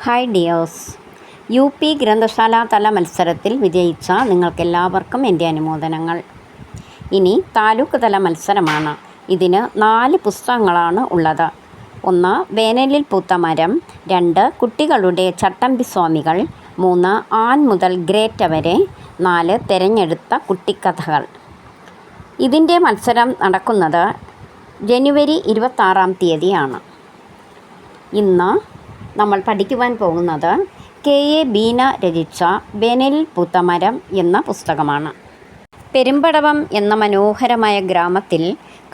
Hi dears, UP ഗ്രന്ഥശാല തല മത്സരത്തിൽ വിജയിച്ച നിങ്ങൾക്കെല്ലാവർക്കും എൻ്റെ അനുമോദനങ്ങൾ. ഇനി താലൂക്ക് തല മത്സരമാണ്. ഇതിന് 4 പുസ്തകങ്ങളാണ് ഉള്ളത്. 1 വേനലിൽ പൂത്ത മരം, 2 കുട്ടികളുടെ ചട്ടമ്പിസ്വാമികൾ, 3 ആൻ മുതൽ ഗ്രേറ്റ വരെ, 4 തെരഞ്ഞെടുത്ത കുട്ടിക്കഥകൾ. ഇതിൻ്റെ മത്സരം നടക്കുന്നത് ജനുവരി 26-ാം തീയതിയാണ്. ഇന്ന് നമ്മൾ പഠിക്കുവാൻ പോകുന്നത് KA ബീന രചിച്ച വേനലിൽ പൂത്ത മരം എന്ന പുസ്തകമാണ്. പെരുമ്പടവം എന്ന മനോഹരമായ ഗ്രാമത്തിൽ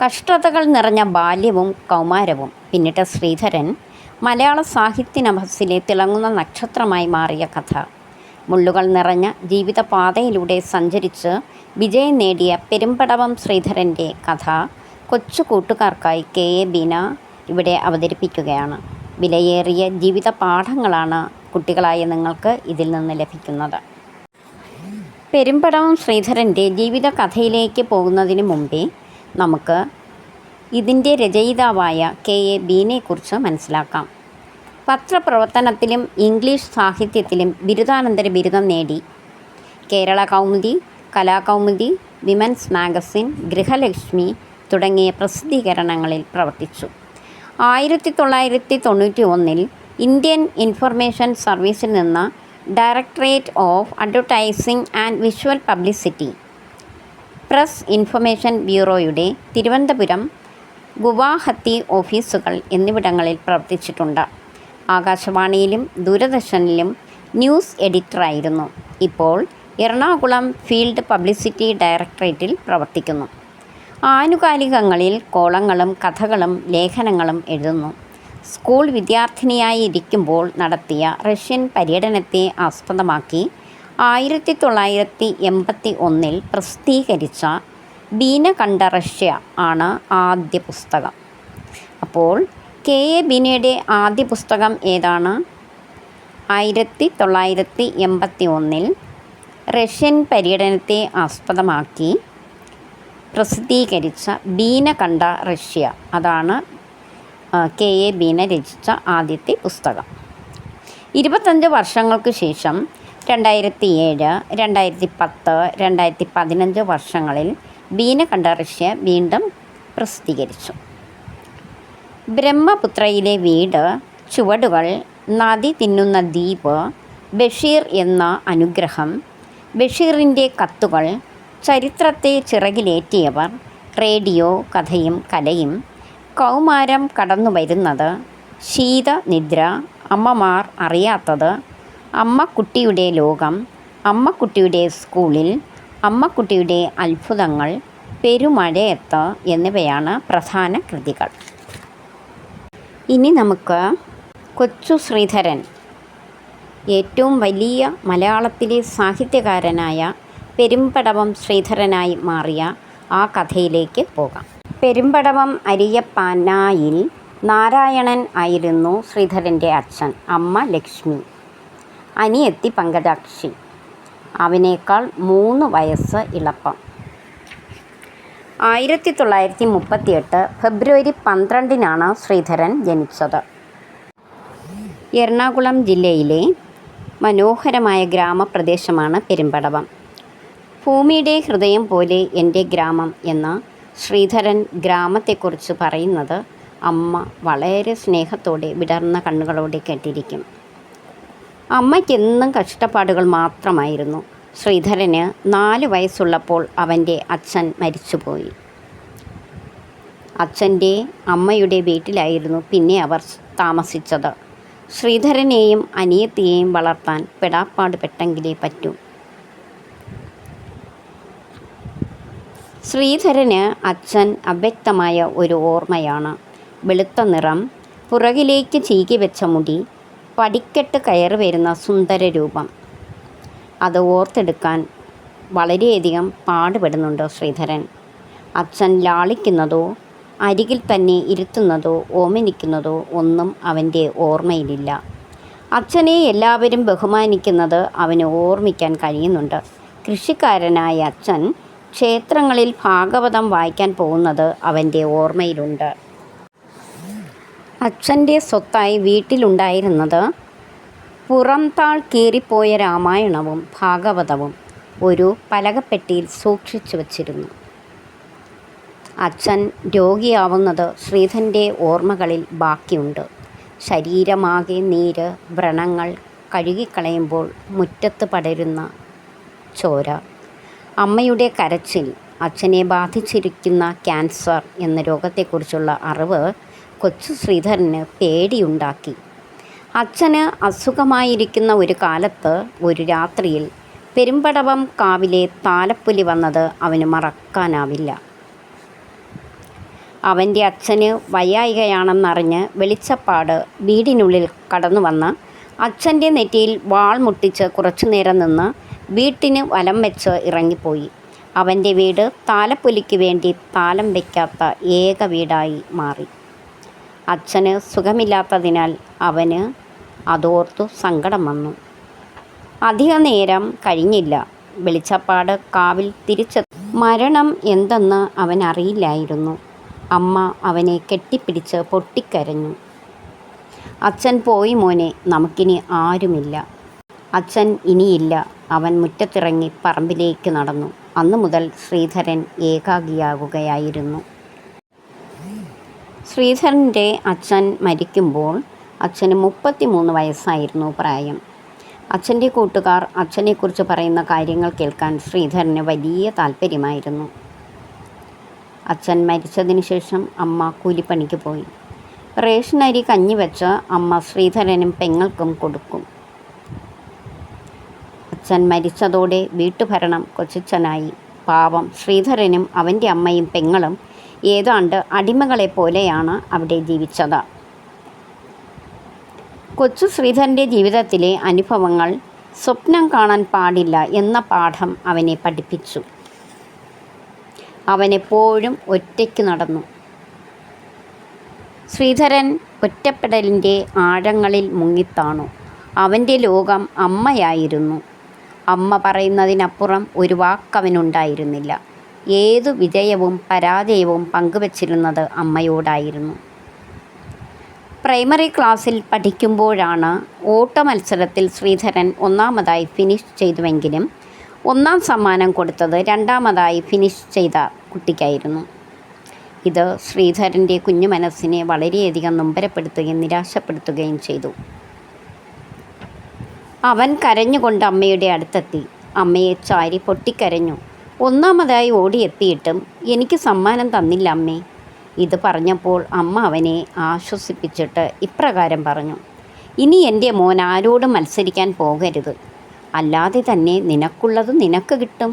കഷ്ടതകൾ നിറഞ്ഞ ബാല്യവും കൗമാരവും പിന്നിട്ട ശ്രീധരൻ മലയാള സാഹിത്യനഭസിലെ തിളങ്ങുന്ന നക്ഷത്രമായി മാറിയ കഥ. മുള്ളുകൾ നിറഞ്ഞ ജീവിതപാതയിലൂടെ സഞ്ചരിച്ച് വിജയം നേടിയ പെരുമ്പടവം ശ്രീധരൻ്റെ കഥ കൊച്ചു കൂട്ടുകാർക്കായി KA ബീന ഇവിടെ അവതരിപ്പിക്കുകയാണ്. വിലയേറിയ ജീവിത പാഠങ്ങളാണ് കുട്ടികളായ നിങ്ങൾക്ക് ഇതിൽ നിന്ന് ലഭിക്കുന്നത്. പെരുമ്പടവം ശ്രീധരൻ്റെ ജീവിത കഥയിലേക്ക് പോകുന്നതിന് മുമ്പേ നമുക്ക് ഇതിൻ്റെ രചയിതാവായ KA ബീനയെക്കുറിച്ച് മനസ്സിലാക്കാം. പത്രപ്രവർത്തനത്തിലും ഇംഗ്ലീഷ് സാഹിത്യത്തിലും ബിരുദാനന്തര ബിരുദം നേടി. കേരള കൗമുദി, കലാകൗമുദി, വിമൻസ് മാഗസിൻ, ഗൃഹലക്ഷ്മി തുടങ്ങിയ പ്രസിദ്ധീകരണങ്ങളിൽ പ്രവർത്തിച്ചു. 1991 ഇന്ത്യൻ ഇൻഫർമേഷൻ സർവീസിൽ നിന്ന് directorate of advertising and visual publicity, press information ബ്യൂറോയുടെ തിരുവനന്തപുരം, ഗുവാഹത്തി ഓഫീസുകൾ എന്നിവിടങ്ങളിൽ പ്രവർത്തിച്ചിട്ടുണ്ട്. ആകാശവാണിയിലും ദൂരദർശനിലും ന്യൂസ് എഡിറ്ററായിരുന്നു. ഇപ്പോൾ എറണാകുളം ഫീൽഡ് പബ്ലിസിറ്റി ഡയറക്ടറേറ്റിൽ പ്രവർത്തിക്കുന്നു. ആനുകാലികങ്ങളിൽ കോളങ്ങളും കഥകളും ലേഖനങ്ങളും എഴുതുന്നു. സ്കൂൾ വിദ്യാർത്ഥിനിയായിരിക്കുമ്പോൾ നടത്തിയ റഷ്യൻ പര്യടനത്തെ ആസ്പദമാക്കി 1981 പ്രസിദ്ധീകരിച്ച ബീന കണ്ട റഷ്യ ആണ് ആദ്യ പുസ്തകം. അപ്പോൾ KA ബീനയുടെ ആദ്യ പുസ്തകം ഏതാണ്? 1981 റഷ്യൻ പര്യടനത്തെ ആസ്പദമാക്കി പ്രസിദ്ധീകരിച്ച ബീന കണ്ട റഷ്യ. അതാണ് KA ബീന രചിച്ച ആദ്യത്തെ പുസ്തകം. 25 വർഷങ്ങൾക്ക് ശേഷം 2007, 2010, 2015 വർഷങ്ങളിൽ ബീന കണ്ട റഷ്യ വീണ്ടും പ്രസിദ്ധീകരിച്ചു. ബ്രഹ്മപുത്രയിലെ വീട്, ചുവടുകൾ, നദി തിന്നുന്ന ദ്വീപ്, ബഷീർ എന്ന അനുഗ്രഹം, ബഷീറിൻ്റെ കത്തുകൾ, ചരിത്രത്തെ ചിറകിലേറ്റിയവർ, റേഡിയോ, കഥയും കലയും, കൗമാരം കടന്നു വരുന്നത്, ശീതനിദ്ര, അമ്മമാർ അറിയാത്തത്, അമ്മക്കുട്ടിയുടെ ലോകം, അമ്മക്കുട്ടിയുടെ സ്കൂളിൽ, അമ്മക്കുട്ടിയുടെ അത്ഭുതങ്ങൾ, പെരുമഴയത്ത് എന്നിവയാണ് പ്രധാന കൃതികൾ. ഇനി നമുക്ക് കൊച്ചു ശ്രീധരൻ, ഏറ്റവും വലിയ മലയാളത്തിലെ സാഹിത്യകാരനായ പെരുമ്പടവം ശ്രീധരനായി മാറിയ ആ കഥയിലേക്ക് പോകാം. പെരുമ്പടവം അരിയപ്പാനായിൽ നാരായണൻ ആയിരുന്നു ശ്രീധരൻ്റെ അച്ഛൻ. അമ്മ ലക്ഷ്മി, അനിയത്തി പങ്കജാക്ഷി. അവനേക്കാൾ 3 വയസ്സ് ഇളപ്പം. 1938 ഫെബ്രുവരി 12-നാണ് ശ്രീധരൻ ജനിച്ചത്. എറണാകുളം ജില്ലയിലെ മനോഹരമായ ഗ്രാമപ്രദേശമാണ് പെരുമ്പടവം. ഭൂമിയുടെ ഹൃദയം പോലെ എൻ്റെ ഗ്രാമം എന്ന് ശ്രീധരൻ ഗ്രാമത്തെക്കുറിച്ച് പറയുന്നത് അമ്മ വളരെ സ്നേഹത്തോടെ വിടർന്ന കണ്ണുകളോടെ കേട്ടിരിക്കും. അമ്മയ്ക്കെന്നും കഷ്ടപ്പാടുകൾ മാത്രമായിരുന്നു. ശ്രീധരന് 4 വയസ്സുള്ളപ്പോൾ അവൻ്റെ അച്ഛൻ മരിച്ചുപോയി. അച്ഛൻ്റെ അമ്മയുടെ വീട്ടിലായിരുന്നു പിന്നെ അവർ താമസിച്ചത്. ശ്രീധരനെയും അനിയത്തിയെയും വളർത്താൻ പെടാപ്പാട് പെട്ടെങ്കിലേ പറ്റൂ. ശ്രീധരന് അച്ഛൻ അവ്യക്തമായ ഒരു ഓർമ്മയാണ്. വെളുത്ത നിറം, പുറകിലേക്ക് ചീകി വെച്ച മുടി, പടിക്കെട്ട് കയറി വരുന്ന സുന്ദര രൂപം. അത് ഓർത്തെടുക്കാൻ വളരെയധികം പാടുപെടുന്നുണ്ട് ശ്രീധരൻ. അച്ഛൻ ലാളിക്കുന്നതോ അരികിൽ തന്നെ ഇരുത്തുന്നതോ ഓമനിക്കുന്നതോ ഒന്നും അവൻ്റെ ഓർമ്മയിലില്ല. അച്ഛനെ എല്ലാവരും ബഹുമാനിക്കുന്നത് അവന് ഓർമ്മിക്കാൻ കഴിയുന്നുണ്ട്. കൃഷിക്കാരനായ അച്ഛൻ ക്ഷേത്രങ്ങളിൽ ഭാഗവതം വായിക്കാൻ പോകുന്നത് അവൻ്റെ ഓർമ്മയിലുണ്ട്. അച്ഛൻ്റെ സ്വത്തായി വീട്ടിലുണ്ടായിരുന്നത് പുറംതാൾ കീറിപ്പോയ രാമായണവും ഭാഗവതവും ഒരു പലകപ്പെട്ടിയിൽ സൂക്ഷിച്ചു വച്ചിരുന്നു. അച്ഛൻ രോഗിയാവുന്നത് ശ്രീധരൻ്റെ ഓർമ്മകളിൽ ബാക്കിയുണ്ട്. ശരീരമാകെ നീര്, വ്രണങ്ങൾ, കഴുകിക്കളയുമ്പോൾ മുറ്റത്ത് പടരുന്ന ചോര, അമ്മയുടെ കരച്ചിൽ, അച്ഛനെ ബാധിച്ചിരിക്കുന്ന ക്യാൻസർ എന്ന രോഗത്തെക്കുറിച്ചുള്ള അറിവ് കൊച്ചു ശ്രീധരന് പേടിയുണ്ടാക്കി. അച്ഛന് അസുഖമായിരിക്കുന്ന ഒരു കാലത്ത് ഒരു രാത്രിയിൽ പെരുമ്പടവം കാവിലെ താലപ്പൊലി വന്നത് അവന് മറക്കാനാവില്ല. അവൻ്റെ അച്ഛന് വയ്യായികയാണെന്നറിഞ്ഞ് വെളിച്ചപ്പാട് വീടിനുള്ളിൽ കടന്നു വന്ന് അച്ഛൻ്റെ നെറ്റിയിൽ വാൾ മുട്ടിച്ച് കുറച്ചുനേരം നിന്ന് വീട്ടിന് വലം വെച്ച് ഇറങ്ങിപ്പോയി. അവൻ്റെ വീട് താലപ്പൊലിക്ക് വേണ്ടി താലം വയ്ക്കാത്ത ഏക വീടായി മാറി. അച്ഛന് സുഖമില്ലാത്തതിനാൽ അവന് അതോർത്തു സങ്കടം വന്നു. അധിക നേരം കഴിഞ്ഞില്ല, വെളിച്ചപ്പാട് കാവിൽ തിരിച്ചെത്തി. മരണം എന്തെന്ന് അവനറിയില്ലായിരുന്നു. അമ്മ അവനെ കെട്ടിപ്പിടിച്ച് പൊട്ടിക്കരഞ്ഞു. അച്ഛൻ പോയി മോനെ, നമുക്കിനി ആരുമില്ല. അച്ഛൻ ഇനിയില്ല. അവൻ മുറ്റത്തിറങ്ങി പറമ്പിലേക്ക് നടന്നു. അന്നു മുതൽ ശ്രീധരൻ ഏകാഗിയാവുകയായിരുന്നു. ശ്രീധരൻ്റെ അച്ഛൻ മരിക്കുമ്പോൾ അച്ഛന് 33 വയസ്സായിരുന്നു പ്രായം. അച്ഛൻ്റെ കൂട്ടുകാർ അച്ഛനെക്കുറിച്ച് പറയുന്ന കാര്യങ്ങൾ കേൾക്കാൻ ശ്രീധരന് വലിയ താല്പര്യമായിരുന്നു. അച്ഛൻ മരിച്ചതിന് ശേഷം അമ്മ കൂലിപ്പണിക്ക് പോയി. റേഷനരി കഞ്ഞി വെച്ച് അമ്മ ശ്രീധരനും പെങ്ങൾക്കും കൊടുക്കും. അച്ഛൻ മരിച്ചതോടെ വീട്ടുഭരണം കൊച്ചച്ഛനായി. പാവം ശ്രീധരനും അവൻ്റെ അമ്മയും പെങ്ങളും ഏതാണ്ട് അടിമകളെ പോലെയാണ് അവിടെ ജീവിച്ചത്. കൊച്ചു ശ്രീധരൻ്റെ ജീവിതത്തിലെ അനുഭവങ്ങൾ സ്വപ്നം കാണാൻ പാടില്ല എന്ന പാഠം അവനെ പഠിപ്പിച്ചു. അവനെപ്പോഴും ഒറ്റയ്ക്ക് നടന്നു. ശ്രീധരൻ ഒറ്റപ്പെടലിൻ്റെ ആഴങ്ങളിൽ മുങ്ങിത്താണു. അവൻ്റെ ലോകം അമ്മയായിരുന്നു. അമ്മ പറയുന്നതിനപ്പുറം ഒരു വാക്കവനുണ്ടായിരുന്നില്ല. ഏതു വിജയവും പരാജയവും പങ്കുവച്ചിരുന്നത് അമ്മയോടായിരുന്നു. പ്രൈമറി ക്ലാസ്സിൽ പഠിക്കുമ്പോഴാണ് ഓട്ട മത്സരത്തിൽ ശ്രീധരൻ ഒന്നാമതായി ഫിനിഷ് ചെയ്തുവെങ്കിലും ഒന്നാം സമ്മാനം കൊടുത്തത് രണ്ടാമതായി ഫിനിഷ് ചെയ്ത കുട്ടിക്കായിരുന്നു. ഇത് ശ്രീധരൻ്റെ കുഞ്ഞു മനസ്സിനെ വളരെയധികം നൊമ്പരപ്പെടുത്തുകയും നിരാശപ്പെടുത്തുകയും ചെയ്തു. അവൻ കരഞ്ഞുകൊണ്ട് അമ്മയുടെ അടുത്തെത്തി. അമ്മയെ ചാരി പൊട്ടിക്കരഞ്ഞു. ഒന്നാമതായി ഓടിയെത്തിയിട്ടും എനിക്ക് സമ്മാനം തന്നില്ല അമ്മേ. ഇത് പറഞ്ഞപ്പോൾ അമ്മ അവനെ ആശ്വസിപ്പിച്ചിട്ട് ഇപ്രകാരം പറഞ്ഞു: ഇനി എൻ്റെ മോൻ ആരോടും മത്സരിക്കാൻ പോകരുത്. അല്ലാതെ തന്നെ നിനക്കുള്ളത് നിനക്ക് കിട്ടും.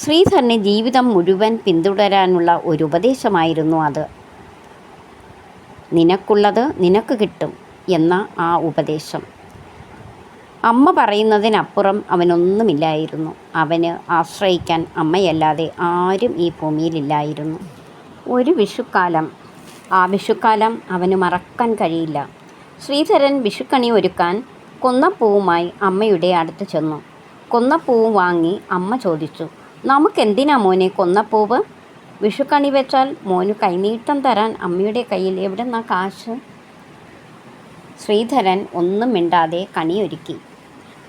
ശ്രീധരന് ജീവിതം മുഴുവൻ പിന്തുടരാനുള്ള ഒരു ഉപദേശമായിരുന്നു അത്. നിനക്കുള്ളത് നിനക്ക് കിട്ടും എന്ന ആ ഉപദേശം. അമ്മ പറയുന്നതിനപ്പുറം അവനൊന്നുമില്ലായിരുന്നു. അവന് ആശ്രയിക്കാൻ അമ്മയല്ലാതെ ആരും ഈ ഭൂമിയിലില്ലായിരുന്നു. ഒരു വിഷുക്കാലം, ആ വിഷുക്കാലം അവന് മറക്കാൻ കഴിയില്ല. ശ്രീധരൻ വിഷുക്കണി ഒരുക്കാൻ കൊന്നപ്പൂവുമായി അമ്മയുടെ അടുത്ത് ചെന്നു. കൊന്നപ്പൂവ് വാങ്ങി അമ്മ ചോദിച്ചു: നമുക്കെന്തിനാ മോനെ കൊന്നപ്പൂവ്? വിഷുക്കണി വെച്ചാൽ മോന് കൈനീട്ടം തരാൻ അമ്മയുടെ കയ്യിൽ എവിടെന്നാ കാശ്? ശ്രീധരൻ ഒന്നും മിണ്ടാതെ കണിയൊരുക്കി.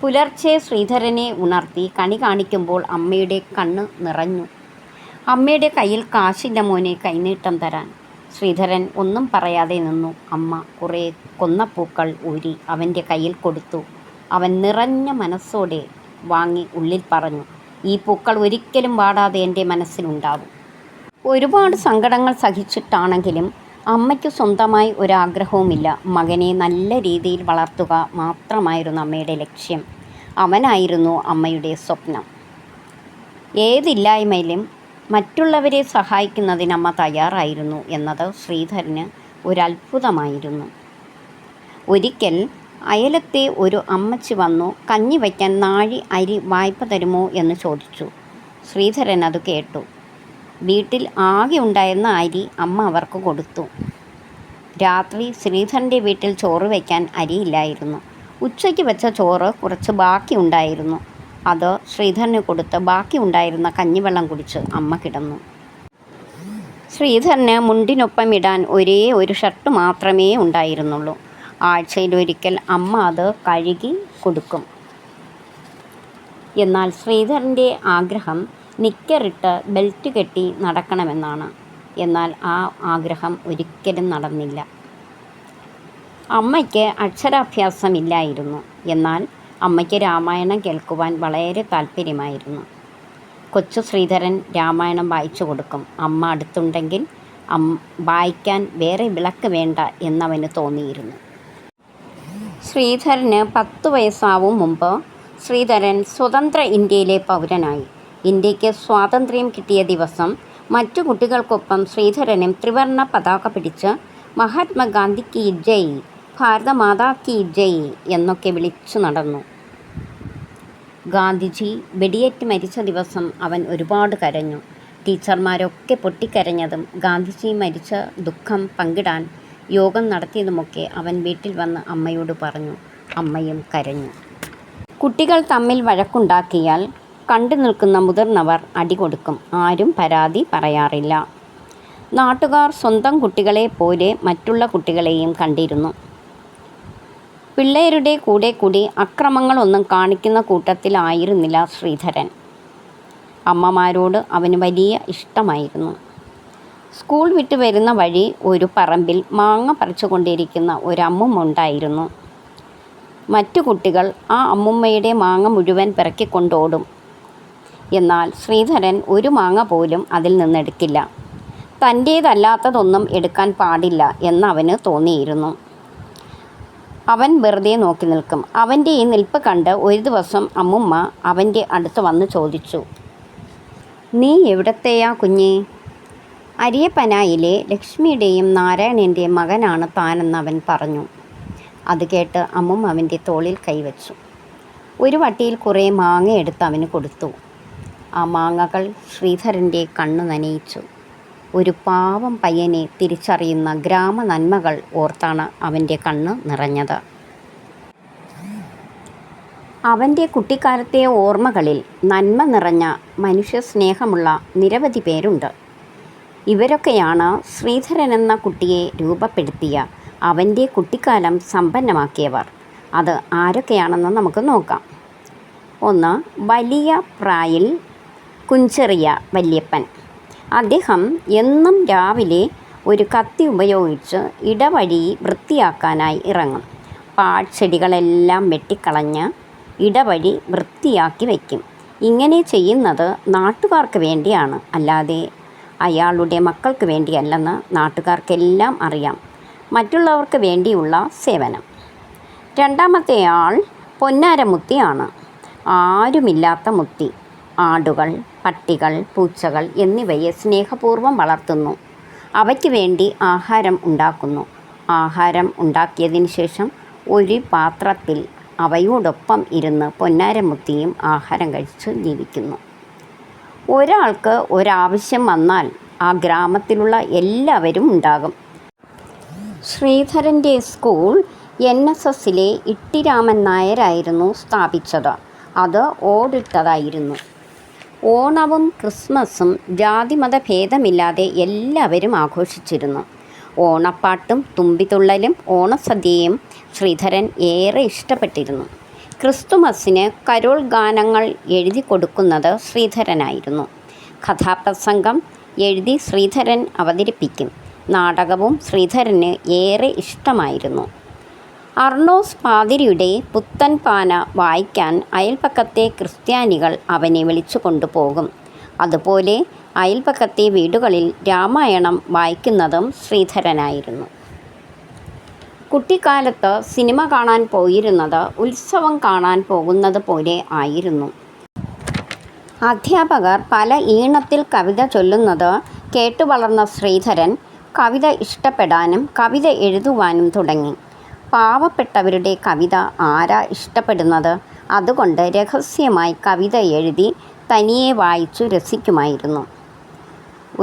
പുലർച്ചെ ശ്രീധരനെ ഉണർത്തി കണി കാണിക്കുമ്പോൾ അമ്മയുടെ കണ്ണ് നിറഞ്ഞു. അമ്മയുടെ കയ്യിൽ കാശില്ല മോനെ കൈനീട്ടം തരാൻ. ശ്രീധരൻ ഒന്നും പറയാതെ നിന്നു. അമ്മ കുറേ കൊന്നപ്പൂക്കൾ ഊരി അവൻ്റെ കയ്യിൽ കൊടുത്തു. അവൻ നിറഞ്ഞ മനസ്സോടെ വാങ്ങി ഉള്ളിൽ പറഞ്ഞു: ഈ പൂക്കൾ ഒരിക്കലും വാടാതെ എൻ്റെ മനസ്സിലുണ്ടാവും. ഒരുപാട് സങ്കടങ്ങൾ സഹിച്ചിട്ടാണെങ്കിലും അമ്മയ്ക്ക് സ്വന്തമായി ഒരാഗ്രഹവുമില്ല. മകനെ നല്ല രീതിയിൽ വളർത്തുക മാത്രമായിരുന്നു അമ്മയുടെ ലക്ഷ്യം. അവനായിരുന്നു അമ്മയുടെ സ്വപ്നം. ഏതില്ലായ്മയിലും മറ്റുള്ളവരെ സഹായിക്കുന്നതിന് അമ്മ തയ്യാറായിരുന്നു എന്നത് ശ്രീധരന് ഒരത്ഭുതമായിരുന്നു. ഒരിക്കൽ അയലത്തെ ഒരു അമ്മച്ചി വന്നു കഞ്ഞി വയ്ക്കാൻ നാഴി അരി വായ്പ തരുമോ എന്ന് ചോദിച്ചു. ശ്രീധരൻ അത് കേട്ടു. വീട്ടിൽ ആകെ ഉണ്ടായിരുന്ന അരി അമ്മ അവർക്ക് കൊടുത്തു. രാത്രി ശ്രീധരൻ്റെ വീട്ടിൽ ചോറ് വയ്ക്കാൻ അരിയില്ലായിരുന്നു. ഉച്ചയ്ക്ക് വെച്ച ചോറ് കുറച്ച് ബാക്കി ഉണ്ടായിരുന്നു. അത് ശ്രീധരന് കൊടുത്ത് ബാക്കി ഉണ്ടായിരുന്ന കഞ്ഞിവെള്ളം കുടിച്ച് അമ്മ കിടന്നു. ശ്രീധരന് മുണ്ടിനൊപ്പം ഇടാൻ ഒരേ ഒരു ഷർട്ട് മാത്രമേ ഉണ്ടായിരുന്നുള്ളൂ. ആഴ്ചയിലൊരിക്കൽ അമ്മ അത് കഴുകി കൊടുക്കും. എന്നാൽ ശ്രീധരൻ്റെ ആഗ്രഹം നിക്കറിട്ട് ബെൽറ്റ് കെട്ടി നടക്കണമെന്നാണ്. എന്നാൽ ആ ആഗ്രഹം ഒരിക്കലും നടന്നില്ല. അമ്മയ്ക്ക് അക്ഷരാഭ്യാസമില്ലായിരുന്നു. എന്നാൽ അമ്മയ്ക്ക് രാമായണം കേൾക്കുവാൻ വളരെ താല്പര്യമായിരുന്നു. കൊച്ചു ശ്രീധരൻ രാമായണം വായിച്ചു കൊടുക്കും. അമ്മ അടുത്തുണ്ടെങ്കിൽ വായിക്കാൻ വേറെ വിളക്ക് വേണ്ട എന്നവന് തോന്നിയിരുന്നു. ശ്രീധരന് 10 വയസ്സാവും മുമ്പ് ശ്രീധരൻ സ്വതന്ത്ര ഇന്ത്യയിലെ പൗരനായി. ഇന്ത്യക്ക് സ്വാതന്ത്ര്യം കിട്ടിയ ദിവസം മറ്റു കുട്ടികൾക്കൊപ്പം ശ്രീധരനും ത്രിവർണ്ണ പതാക പിടിച്ച് മഹാത്മാഗാന്ധി കി ജയ്, ഭാരത മാതാ കി ജയ് എന്നൊക്കെ വിളിച്ചു നടന്നു. ഗാന്ധിജി വെടിയേറ്റ് മരിച്ച ദിവസം അവൻ ഒരുപാട് കരഞ്ഞു. ടീച്ചർമാരൊക്കെ പൊട്ടിക്കരഞ്ഞതും ഗാന്ധിജി മരിച്ച ദുഃഖം പങ്കിടാൻ യോഗം നടത്തിയതുമൊക്കെ അവൻ വീട്ടിൽ വന്ന് അമ്മയോട് പറഞ്ഞു. അമ്മയും കരഞ്ഞു. കുട്ടികൾ തമ്മിൽ വഴക്കുണ്ടാക്കിയാൽ കണ്ടു നിൽക്കുന്ന മുതിർന്നവർ അടികൊടുക്കും. ആരും പരാതി പറയാറില്ല. നാട്ടുകാർ സ്വന്തം കുട്ടികളെ പോലെ മറ്റുള്ള കുട്ടികളെയും കണ്ടിരുന്നു. പിള്ളേരുടെ കൂടെ കൂടി അക്രമങ്ങളൊന്നും കാണിക്കുന്ന കൂട്ടത്തിലായിരുന്നില്ല ശ്രീധരൻ. അമ്മമാരോട് അവന് വലിയ ഇഷ്ടമായിരുന്നു. സ്കൂൾ വിട്ട് വരുന്ന വഴി ഒരു പറമ്പിൽ മാങ്ങ പറിച്ചുകൊണ്ടിരിക്കുന്ന ഒരമ്മുമ്മ ഉണ്ടായിരുന്നു. മറ്റു കുട്ടികൾ ആ അമ്മുമ്മയുടെ മാങ്ങ മുഴുവൻ പിറക്കിക്കൊണ്ടോടും. എന്നാൽ ശ്രീധരൻ ഒരു മാങ്ങ പോലും അതിൽ നിന്നെടുക്കില്ല. തൻ്റേതല്ലാത്തതൊന്നും എടുക്കാൻ പാടില്ല എന്നവന് തോന്നിയിരുന്നു. അവൻ വെറുതെ നോക്കി നിൽക്കും. അവൻ്റെ ഈ നിൽപ്പ് കണ്ട് ഒരു ദിവസം അമ്മുമ്മ അവൻ്റെ അടുത്ത് വന്ന് ചോദിച്ചു, "നീ എവിടത്തെയാ കുഞ്ഞേ?" "അരിയപ്പനായിലെ ലക്ഷ്മിയുടെയും നാരായണൻ്റെയും മകനാണ് താനെന്ന് അവൻ പറഞ്ഞു." അത് കേട്ട് അമ്മുമ്മ അവൻ്റെ തോളിൽ കൈവച്ചു. ഒരു വട്ടിയിൽ കുറേ മാങ്ങ എടുത്ത് അവന് കൊടുത്തു. ആ മാങ്ങകൾ ശ്രീധരൻ്റെ കണ്ണു നനയിച്ചു. ഒരു പാവം പയ്യനെ തിരിച്ചറിയുന്ന ഗ്രാമ നന്മകൾ ഓർത്താണ് അവൻ്റെ കണ്ണ് നിറഞ്ഞത്. അവൻ്റെ കുട്ടിക്കാലത്തെ ഓർമ്മകളിൽ നന്മ നിറഞ്ഞ മനുഷ്യസ്നേഹമുള്ള നിരവധി പേരുണ്ട്. ഇവരൊക്കെയാണ് ശ്രീധരൻ എന്ന കുട്ടിയെ രൂപപ്പെടുത്തിയ, അവൻ്റെ കുട്ടിക്കാലം സമ്പന്നമാക്കിയവർ. അത് ആരൊക്കെയാണെന്ന് നമുക്ക് നോക്കാം. 1. വലിയ പ്രായിൽ കുഞ്ചെറിയ വല്യപ്പൻ. അദ്ദേഹം എന്നും രാവിലെ ഒരു കത്തി ഉപയോഗിച്ച് ഇടവഴി വൃത്തിയാക്കാനായി ഇറങ്ങും. പാഴ്ചെടികളെല്ലാം വെട്ടിക്കളഞ്ഞ് ഇടവഴി വൃത്തിയാക്കി വയ്ക്കും. ഇങ്ങനെ ചെയ്യുന്നത് നാട്ടുകാർക്ക് വേണ്ടിയാണ്, അല്ലാതെ അയാളുടെ മക്കൾക്ക് വേണ്ടിയല്ലെന്ന് നാട്ടുകാർക്കെല്ലാം അറിയാം. മറ്റുള്ളവർക്ക് വേണ്ടിയുള്ള സേവനം. 2. ആൾ പൊന്നാരമുത്തിയാണ്. ആരുമില്ലാത്ത മുത്തി ആടുകൾ, പട്ടികൾ, പൂച്ചകൾ എന്നിവയെ സ്നേഹപൂർവ്വം വളർത്തുന്നു. അവയ്ക്ക് വേണ്ടി ആഹാരം ഉണ്ടാക്കുന്നു. ആഹാരം ഉണ്ടാക്കിയതിന് ശേഷം ഒരു പാത്രത്തിൽ അവയോടൊപ്പം ഇരുന്ന് പൊന്നാരമുത്തിയും ആഹാരം കഴിച്ച് ജീവിക്കുന്നു. ഒരാൾക്ക് ഒരാവശ്യം വന്നാൽ ആ ഗ്രാമത്തിലുള്ള എല്ലാവരും ഉണ്ടാകും. ശ്രീധരൻ്റെ സ്കൂൾ NSSലെ ഇട്ടിരാമൻ നായരായിരുന്നു സ്ഥാപിച്ചത്. അത് ഓടിട്ടതായിരുന്നു. ഓണവും ക്രിസ്മസും ജാതിമത ഭേദമില്ലാതെ എല്ലാവരും ആഘോഷിച്ചിരുന്നു. ഓണപ്പാട്ടും തുമ്പിതുള്ളലും ഓണസദ്യയും ശ്രീധരൻ ഏറെ ഇഷ്ടപ്പെട്ടിരുന്നു. ക്രിസ്തുമസിന് കരോൾ ഗാനങ്ങൾ എഴുതി കൊടുക്കുന്നത് ശ്രീധരനായിരുന്നു. കഥാപ്രസംഗം എഴുതി ശ്രീധരൻ അവതരിപ്പിക്കും. നാടകവും ശ്രീധരന് ഏറെ ഇഷ്ടമായിരുന്നു. അർണോസ് പാതിരിയുടെ പുത്തൻ പാന വായിക്കാൻ അയൽപക്കത്തെ ക്രിസ്ത്യാനികൾ അവനെ വിളിച്ചു കൊണ്ടുപോകും. അതുപോലെ അയൽപക്കത്തെ വീടുകളിൽ രാമായണം വായിക്കുന്നതും ശ്രീധരനായിരുന്നു. കുട്ടിക്കാലത്ത് സിനിമ കാണാൻ പോയിരുന്നത് ഉത്സവം കാണാൻ പോകുന്നത് പോലെ ആയിരുന്നു. അധ്യാപകർ പല ഈണത്തിൽ കവിത ചൊല്ലുന്നത് കേട്ടുവളർന്ന ശ്രീധരൻ കവിത ഇഷ്ടപ്പെടാനും കവിത എഴുതുവാനും തുടങ്ങി. പാവപ്പെട്ടവരുടെ കവിത ആരാ ഇഷ്ടപ്പെടുന്നത്? അതുകൊണ്ട് രഹസ്യമായി കവിത എഴുതി തനിയെ വായിച്ചു രസിക്കുമായിരുന്നു.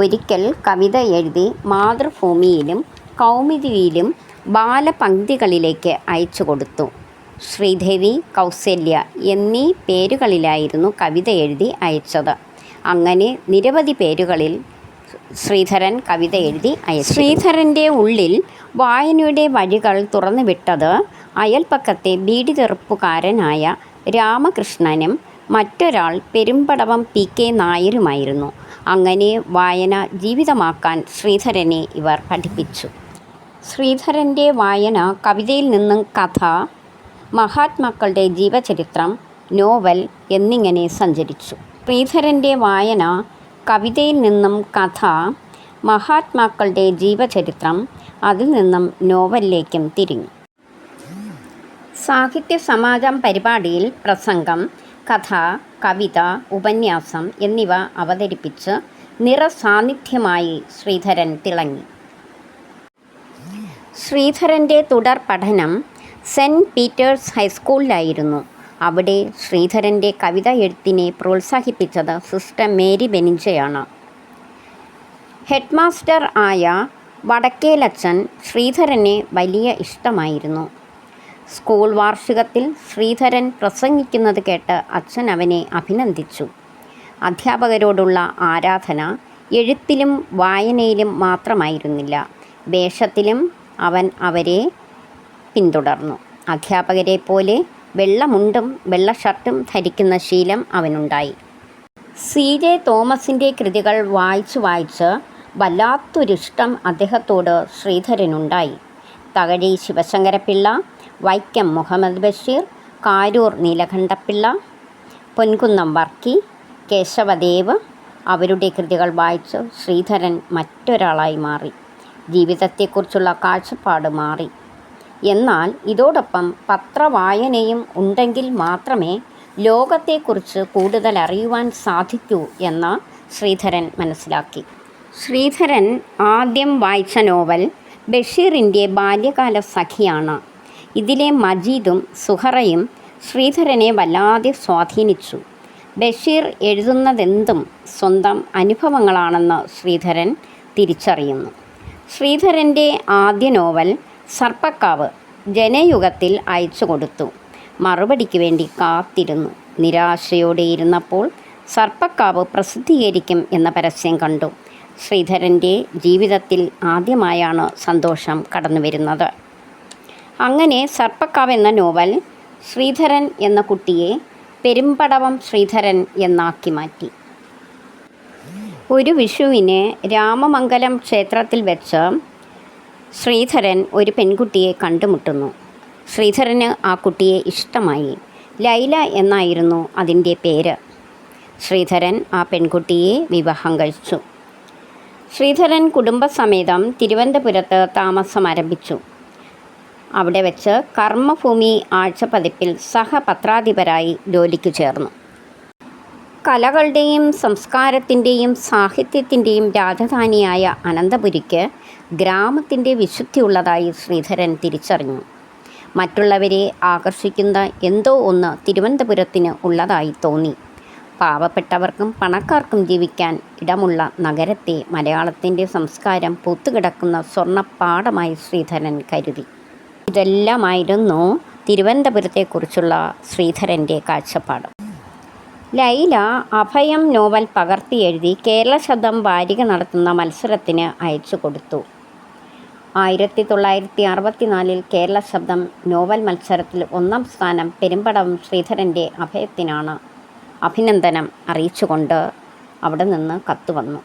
ഒരിക്കൽ കവിത എഴുതി മാതൃഭൂമിയിലും കൗമുദിയിലും ബാലപംക്തികളിലേക്ക് അയച്ചു കൊടുത്തു. ശ്രീദേവി, കൗസല്യ എന്നീ പേരുകളിലായിരുന്നു കവിത എഴുതി അയച്ചത്. അങ്ങനെ നിരവധി പേരുകളിൽ ശ്രീധരൻ കവിത എഴുതി അയച്ചു. ശ്രീധരൻ്റെ ഉള്ളിൽ വായനയുടെ വഴികൾ തുറന്നുവിട്ടത് അയൽപ്പക്കത്തെ ബീഡി തെറുപ്പുകാരനായ രാമകൃഷ്ണനും മറ്റൊരാൾ പെരുമ്പടവം PK നായരുമായിരുന്നു. അങ്ങനെ വായന ജീവിതമാക്കാൻ ശ്രീധരനെ ഇവർ പഠിപ്പിച്ചു. ശ്രീധരൻ്റെ വായന കവിതയിൽ നിന്നും കഥ, മഹാത്മാക്കളുടെ ജീവചരിത്രം, നോവൽ എന്നിങ്ങനെ സഞ്ചരിച്ചു. ശ്രീധരൻ്റെ വായന കവിതയിൽ നിന്നും കഥ, മഹാത്മാക്കളുടെ ജീവചരിത്രം, അതിൽ നിന്നും നോവലിലേക്കും തിരിഞ്ഞു. സാഹിത്യ സമാജം പരിപാടിയിൽ പ്രസംഗം, കഥ, കവിത, ഉപന്യാസം എന്നിവ അവതരിപ്പിച്ച് നിറസാന്നിധ്യമായി ശ്രീധരൻ തിളങ്ങി. ശ്രീധരൻ്റെ തുടർ പഠനം സെൻറ്റ് പീറ്റേഴ്സ് ഹൈസ്കൂളിലായിരുന്നു. അവിടെ ശ്രീധരൻ്റെ കവിത എഴുത്തിനെ പ്രോത്സാഹിപ്പിച്ചത് സിസ്റ്റർ മേരി ബെനിഞ്ചയാണ്. ഹെഡ് മാസ്റ്റർ ആയ വടക്കേലച്ചൻ ശ്രീധരനെ വലിയ ഇഷ്ടമായിരുന്നു. സ്കൂൾ വാർഷികത്തിൽ ശ്രീധരൻ പ്രസംഗിക്കുന്നത് കേട്ട് അച്ഛൻ അവനെ അഭിനന്ദിച്ചു. അധ്യാപകരോടുള്ള ആരാധന എഴുത്തിലും വായനയിലും മാത്രമായിരുന്നില്ല, വേഷത്തിലും അവൻ അവരെ പിന്തുടർന്നു. അധ്യാപകരെ പോലെ വെള്ളമുണ്ടും വെള്ള ഷർട്ടും ധരിക്കുന്ന ശീലം അവനുണ്ടായി. CJ തോമസിൻ്റെ കൃതികൾ വായിച്ച് വല്ലാത്തൊരിഷ്ടം അദ്ദേഹത്തോട് ശ്രീധരനുണ്ടായി. തകഴി ശിവശങ്കരപ്പിള്ള, വൈക്കം മുഹമ്മദ് ബഷീർ, കാരൂർ നീലകണ്ഠപിള്ള, പൊൻകുന്നം വർക്കി, കേശവദേവ് അവരുടെ കൃതികൾ വായിച്ച് ശ്രീധരൻ മറ്റൊരാളായി മാറി. ജീവിതത്തെക്കുറിച്ചുള്ള കാഴ്ചപ്പാട് മാറി. എന്നാൽ ഇതോടൊപ്പം പത്രവായനയും ഉണ്ടെങ്കിൽ മാത്രമേ ലോകത്തെക്കുറിച്ച് കൂടുതൽ അറിയുവാൻ സാധിക്കൂ എന്ന് ശ്രീധരൻ മനസ്സിലാക്കി. ശ്രീധരൻ ആദ്യം വായിച്ച നോവൽ ബഷീറിൻ്റെ ബാല്യകാല സഖിയാണ്. ഇതിലെ മജീദും സുഹറയും ശ്രീധരനെ വല്ലാതെ സ്വാധീനിച്ചു. ബഷീർ എഴുതുന്നതെന്തും സ്വന്തം അനുഭവങ്ങളാണെന്ന് ശ്രീധരൻ തിരിച്ചറിയുന്നു. ശ്രീധരൻ്റെ ആദ്യ നോവൽ സർപ്പക്കാവ് ജനയുഗത്തിൽ അയച്ചു കൊടുത്തു. മറുപടിക്ക് വേണ്ടി കാത്തിരുന്നു. നിരാശയോടെ ഇരുന്നപ്പോൾ സർപ്പക്കാവ് പ്രസിദ്ധീകരിക്കും എന്ന പരസ്യം കണ്ടു. ശ്രീധരൻ്റെ ജീവിതത്തിൽ ആദ്യമായാണ് സന്തോഷം കടന്നു വരുന്നത്. അങ്ങനെ സർപ്പക്കാവ് എന്ന നോവൽ ശ്രീധരൻ എന്ന കുട്ടിയെ പെരുമ്പടവം ശ്രീധരൻ എന്നാക്കി മാറ്റി. ഒരു വിഷുവിന് രാമമംഗലം ക്ഷേത്രത്തിൽ വെച്ച് ശ്രീധരൻ ഒരു പെൺകുട്ടിയെ കണ്ടുമുട്ടുന്നു. ശ്രീധരന് ആ കുട്ടിയെ ഇഷ്ടമായി. ലൈല എന്നായിരുന്നു അതിൻ്റെ പേര്. ശ്രീധരൻ ആ പെൺകുട്ടിയെ വിവാഹം കഴിച്ചു. ശ്രീധരൻ കുടുംബസമേതം തിരുവനന്തപുരത്ത് താമസം ആരംഭിച്ചു. അവിടെ വെച്ച് കർമ്മഭൂമി ആഴ്ചപ്പതിപ്പിൽ സഹപത്രാധിപരായി ജോലിക്ക് ചേർന്നു. കലകളുടെയും സംസ്കാരത്തിൻ്റെയും സാഹിത്യത്തിൻ്റെയും രാജധാനിയായ അനന്തപുരിക്ക് ഗ്രാമത്തിൻ്റെ വിശുദ്ധിയുള്ളതായി ശ്രീധരൻ തിരിച്ചറിഞ്ഞു. മറ്റുള്ളവരെ ആകർഷിക്കുന്ന എന്തോ ഒന്ന് തിരുവനന്തപുരത്തിന് ഉള്ളതായി തോന്നി. പാവപ്പെട്ടവർക്കും പണക്കാർക്കും ജീവിക്കാൻ ഇടമുള്ള നഗരത്തെ മലയാളത്തിൻ്റെ സംസ്കാരം പൂത്തുകിടക്കുന്ന സ്വർണ്ണപ്പാടമായി ശ്രീധരൻ കരുതി. ഇതെല്ലാമായിരുന്നു തിരുവനന്തപുരത്തെക്കുറിച്ചുള്ള ശ്രീധരൻ്റെ കാഴ്ചപ്പാട്. ലൈല അഭയം നോവൽ പകർത്തി എഴുതി കേരള ശബ്ദം വാരിക നടത്തുന്ന മത്സരത്തിന് അയച്ചു കൊടുത്തു. 1964 കേരള ശബ്ദം നോവൽ മത്സരത്തിൽ 1ാം സ്ഥാനം പെരുമ്പടവം ശ്രീധരൻ്റെ അഭയത്തിനാണ്. അഭിനന്ദനം അറിയിച്ചുകൊണ്ട് അവിടെ നിന്ന് കത്ത് വന്നു.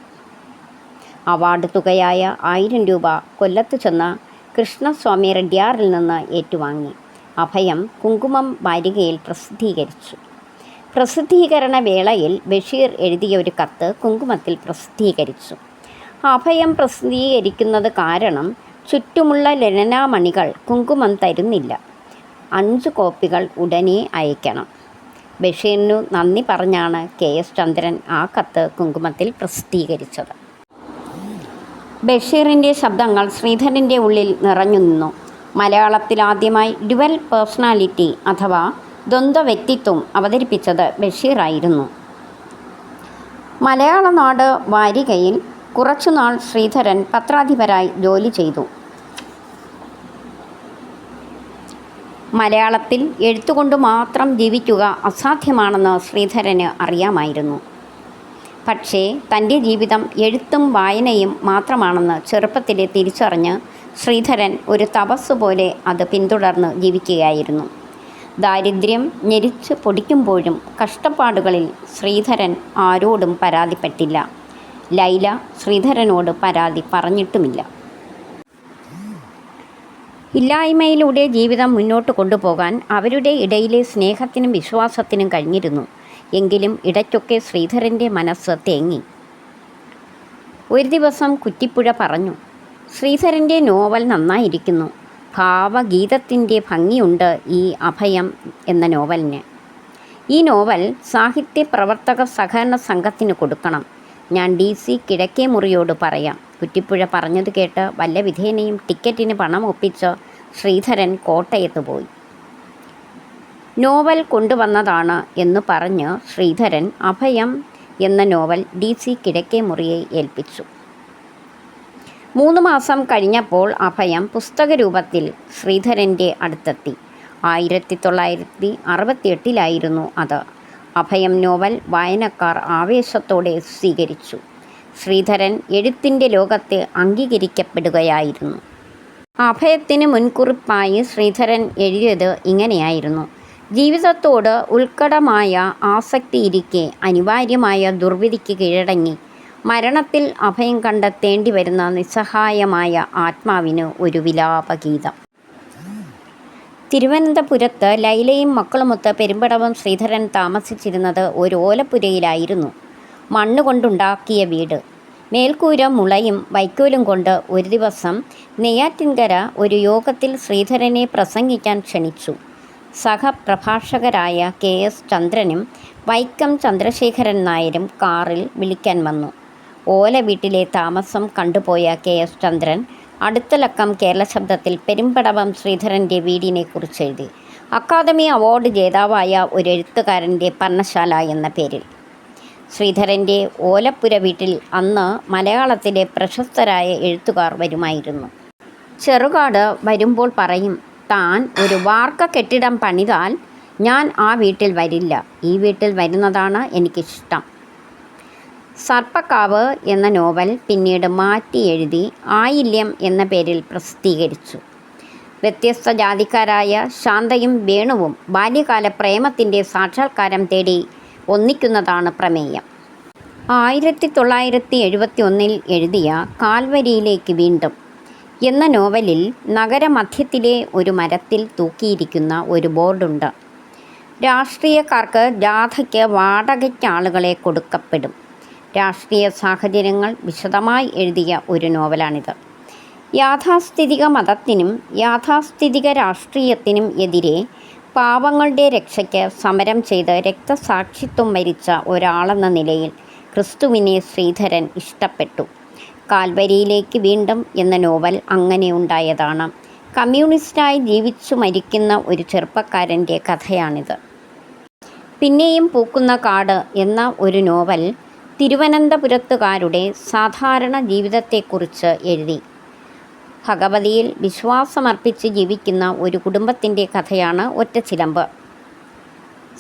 അവാർഡ് തുകയായ 1000 രൂപ കൊല്ലത്ത് ചെന്ന കൃഷ്ണസ്വാമി റെഡ്ഡിയാറിൽ നിന്ന് ഏറ്റുവാങ്ങി. അഭയം കുങ്കുമം വാരികയിൽ പ്രസിദ്ധീകരിച്ചു. പ്രസിദ്ധീകരണ വേളയിൽ ബഷീർ എഴുതിയ ഒരു കത്ത് കുങ്കുമത്തിൽ പ്രസിദ്ധീകരിച്ചു. അഭയം പ്രസിദ്ധീകരിക്കുന്നത് കാരണം ചുറ്റുമുള്ള ലലനാമണികൾ കുങ്കുമം തരുന്നില്ല. 5 കോപ്പികൾ ഉടനെ അയക്കണം. ബഷീറിനു നന്ദി പറഞ്ഞാണ് KS ചന്ദ്രൻ ആ കത്ത് കുങ്കുമത്തിൽ പ്രസിദ്ധീകരിച്ചത്. ബഷീറിൻ്റെ ശബ്ദങ്ങൾ ശ്രീധരൻ്റെ ഉള്ളിൽ നിറഞ്ഞു നിന്നു. മലയാളത്തിൽ ആദ്യമായി ഡ്യുവൽ പേഴ്സണാലിറ്റി അഥവാ ദ്വന്ദ്വ വ്യക്തിത്വം അവതരിപ്പിച്ചത് ബഷീറായിരുന്നു. മലയാളനാട് വാരികയിൽ കുറച്ചുനാൾ ശ്രീധരൻ പത്രാധിപരായി ജോലി ചെയ്തു. മലയാളത്തിൽ എഴുത്തുകൊണ്ട് മാത്രം ജീവിക്കുക അസാധ്യമാണെന്ന് ശ്രീധരന് അറിയാമായിരുന്നു. പക്ഷേ തൻ്റെ ജീവിതം എഴുത്തും വായനയും മാത്രമാണെന്ന് ചെറുപ്പത്തിലെ തിരിച്ചറിഞ്ഞ് ശ്രീധരൻ ഒരു തപസ് പോലെ അത് പിന്തുടർന്ന് ജീവിക്കുകയായിരുന്നു. ദാരിദ്ര്യം ഞെരിച്ച് പൊടിക്കുമ്പോഴും കഷ്ടപ്പാടുകളിൽ ശ്രീധരൻ ആരോടും പരാതിപ്പെട്ടില്ല. ലൈല ശ്രീധരനോട് പരാതി പറഞ്ഞിട്ടുമില്ല. ഇല്ലായ്മയിലൂടെ ജീവിതം മുന്നോട്ട് കൊണ്ടുപോകാൻ അവരുടെ ഇടയിലെ സ്നേഹത്തിനും വിശ്വാസത്തിനും കഴിഞ്ഞിരുന്നു. എങ്കിലും ഇടയ്ക്കൊക്കെ ശ്രീധരൻ്റെ മനസ്സ് തേങ്ങി. ഒരു ദിവസം കുറ്റിപ്പുഴ പറഞ്ഞു, ശ്രീധരൻ്റെ നോവൽ നന്നായിരിക്കുന്നു. ഭാവഗീതത്തിൻ്റെ ഭംഗിയുണ്ട് ഈ അഭയം എന്ന നോവലിന്. ഈ നോവൽ സാഹിത്യ പ്രവർത്തക സഹകരണ സംഘത്തിന് കൊടുക്കണം. ഞാൻ DC കിഴക്കേ മുറിയോട് പറയാം. കുറ്റിപ്പുഴ പറഞ്ഞത് കേട്ട് വല്ല വിധേനയും ടിക്കറ്റിന് പണം ഒപ്പിച്ച് ശ്രീധരൻ കോട്ടയത്ത് പോയി. നോവൽ കൊണ്ടുവന്നതാണ് എന്ന് പറഞ്ഞ് ശ്രീധരൻ അഭയം എന്ന നോവൽ DC കിഴക്കേ മുറിയെ ഏൽപ്പിച്ചു. 3 മാസം കഴിഞ്ഞപ്പോൾ അഭയം പുസ്തക രൂപത്തിൽ ശ്രീധരൻ്റെ അടുത്തെത്തി. 1968 അത്. അഭയം നോവൽ വായനക്കാർ ആവേശത്തോടെ സ്വീകരിച്ചു. ശ്രീധരൻ എഴുത്തിൻ്റെ ലോകത്ത് അംഗീകരിക്കപ്പെടുകയായിരുന്നു. അഭയത്തിന് മുൻകുറിപ്പായി ശ്രീധരൻ എഴുതിയത് ഇങ്ങനെയായിരുന്നു: ജീവിതത്തോട് ഉത്കടമായ ആസക്തിയിരിക്കെ അനിവാര്യമായ ദുർവിധിക്ക് കീഴടങ്ങി മരണത്തിൽ അഭയം കണ്ടെത്തേണ്ടി വരുന്ന നിസ്സഹായമായ ആത്മാവിന് ഒരു വിലാപഗീതം. തിരുവനന്തപുരത്ത് ലൈലയും മക്കളുമൊത്ത് പെരുമ്പടവം ശ്രീധരൻ താമസിച്ചിരുന്നത് ഒരു ഓലപ്പുരയിലായിരുന്നു. മണ്ണുകൊണ്ടുണ്ടാക്കിയ വീട്. മേൽക്കൂര മുളയും വൈക്കോലും കൊണ്ട്. ഒരു ദിവസം നെയ്യാറ്റിൻകര ഒരു യോഗത്തിൽ ശ്രീധരനെ പ്രസംഗിക്കാൻ ക്ഷണിച്ചു. സഹപ്രഭാഷകരായ KS ചന്ദ്രനും വൈക്കം ചന്ദ്രശേഖരൻ നായരും കാറിൽ വിളിക്കാൻ വന്നു. ഓല വീട്ടിലെ താമസം കണ്ടുപോയ KS ചന്ദ്രൻ അടുത്ത ലക്കം കേരളശബ്ദത്തിൽ പെരുമ്പടവം ശ്രീധരൻ്റെ വീടിനെക്കുറിച്ച് എഴുതി. അക്കാദമി അവാർഡ് ജേതാവായ ഒരു എഴുത്തുകാരൻ്റെ പർണശാല എന്ന പേരിൽ. ശ്രീധരൻ്റെ ഓലപ്പുര വീട്ടിൽ അന്ന് മലയാളത്തിലെ പ്രശസ്തരായ എഴുത്തുകാർ വരുമായിരുന്നു. ചെറുകാട് വരുമ്പോൾ പറയും, താൻ ഒരു വാർക്ക കെട്ടിടം പണിതാൽ ഞാൻ ആ വീട്ടിൽ വരില്ല. ഈ വീട്ടിൽ വരുന്നതാണ് എനിക്കിഷ്ടം. സർപ്പക്കാവ് എന്ന നോവൽ പിന്നീട് മാറ്റി എഴുതി ആയില്യം എന്ന പേരിൽ പ്രസിദ്ധീകരിച്ചു. വ്യത്യസ്ത ജാതിക്കാരായ ശാന്തയും വേണുവും ബാല്യകാല പ്രേമത്തിൻ്റെ സാക്ഷാത്കാരം തേടി ഒന്നിക്കുന്നതാണ് പ്രമേയം. 1971 എഴുതിയ കാൽവരിയിലേക്ക് വീണ്ടും എന്ന നോവലിൽ നഗരമധ്യത്തിലെ ഒരു മരത്തിൽ തൂക്കിയിരിക്കുന്ന ഒരു ബോർഡുണ്ട്. രാഷ്ട്രീയക്കാർക്ക് ജാഥയ്ക്ക് വാടകയ്ക്ക് ആളുകളെ കൊടുക്കപ്പെടും. രാഷ്ട്രീയ സാഹചര്യങ്ങൾ വിശദമായി എഴുതിയ ഒരു നോവലാണിത്. യാഥാസ്ഥിതിക മതത്തിനും യാഥാസ്ഥിതിക രാഷ്ട്രീയത്തിനും എതിരെ പാവങ്ങളുടെ രക്ഷയ്ക്ക് സമരം ചെയ്ത് രക്തസാക്ഷിത്വം വരിച്ച ഒരാളെന്ന നിലയിൽ ക്രിസ്തുവിനെ ശ്രീധരൻ ഇഷ്ടപ്പെട്ടു. കാൽവരിയിലേക്ക് വീണ്ടും എന്ന നോവൽ അങ്ങനെ ഉണ്ടായതാണ്. കമ്മ്യൂണിസ്റ്റായി ജീവിച്ചു മരിക്കുന്ന ഒരു ചെറുപ്പക്കാരൻ്റെ കഥയാണിത്. പിന്നെയും പൂക്കുന്ന കാട് എന്ന ഒരു നോവൽ തിരുവനന്തപുരത്തുകാരുടെ സാധാരണ ജീവിതത്തെക്കുറിച്ച് എഴുതി. ഭഗവതിയിൽ വിശ്വാസമർപ്പിച്ച് ജീവിക്കുന്ന ഒരു കുടുംബത്തിൻ്റെ കഥയാണ് ഒറ്റച്ചിലമ്പ്.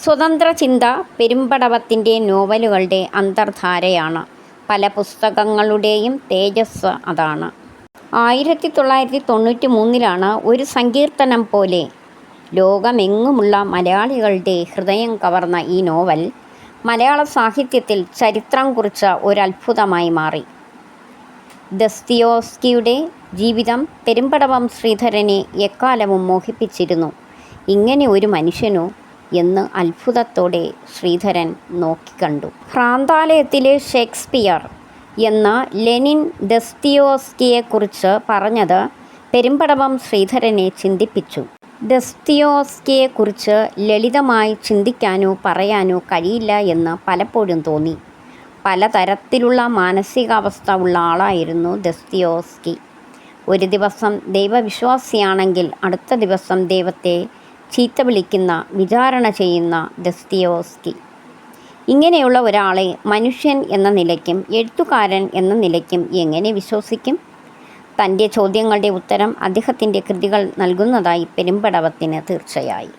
സ്വതന്ത്ര ചിന്ത പെരുമ്പടവത്തിൻ്റെ നോവലുകളുടെ അന്തർധാരയാണ്. പല പുസ്തകങ്ങളുടെയും തേജസ് അതാണ്. 1993 ഒരു സങ്കീർത്തനം പോലെ ലോകമെങ്ങുമുള്ള മലയാളികളുടെ ഹൃദയം കവർന്ന ഈ നോവൽ മലയാള സാഹിത്യത്തിൽ ചരിത്രം കുറിച്ച ഒരത്ഭുതമായി മാറി. ദസ്തയേവ്സ്കിയുടെ ജീവിതം പെരുമ്പടവം ശ്രീധരനെ എക്കാലവും മോഹിപ്പിച്ചിരുന്നു. ഇങ്ങനെ ഒരു മനുഷ്യനോ എന്ന് അത്ഭുതത്തോടെ ശ്രീധരൻ നോക്കിക്കണ്ടു. ഭ്രാന്താലയത്തിലെ ഷേക്സ്പിയർ എന്ന ലെനിൻ ദസ്തയേവ്സ്കിയെക്കുറിച്ച് പറഞ്ഞത് പെരുമ്പടവം ശ്രീധരനെ ചിന്തിപ്പിച്ചു. ദസ്തയേവ്സ്കിയെക്കുറിച്ച് ലളിതമായി ചിന്തിക്കാനോ പറയാനോ കഴിയില്ല എന്ന് പലപ്പോഴും തോന്നി. പലതരത്തിലുള്ള മാനസികാവസ്ഥ ഉള്ള ആളായിരുന്നു ദസ്തയേവ്സ്കി. ഒരു ദിവസം ദൈവവിശ്വാസിയാണെങ്കിൽ അടുത്ത ദിവസം ദൈവത്തെ ചീത്ത വിളിക്കുന്ന, വിചാരണ ചെയ്യുന്ന ദസ്തയേവ്സ്കി. ഇങ്ങനെയുള്ള ഒരാളെ മനുഷ്യൻ എന്ന നിലയ്ക്കും എഴുത്തുകാരൻ എന്ന നിലയ്ക്കും എങ്ങനെ വിശ്വസിക്കും? തൻ്റെ ചോദ്യങ്ങളുടെ ഉത്തരം അദ്ദേഹത്തിൻ്റെ കൃതികൾ നൽകുന്നതായി പെരുമ്പടവത്തിന് തീർച്ചയായി.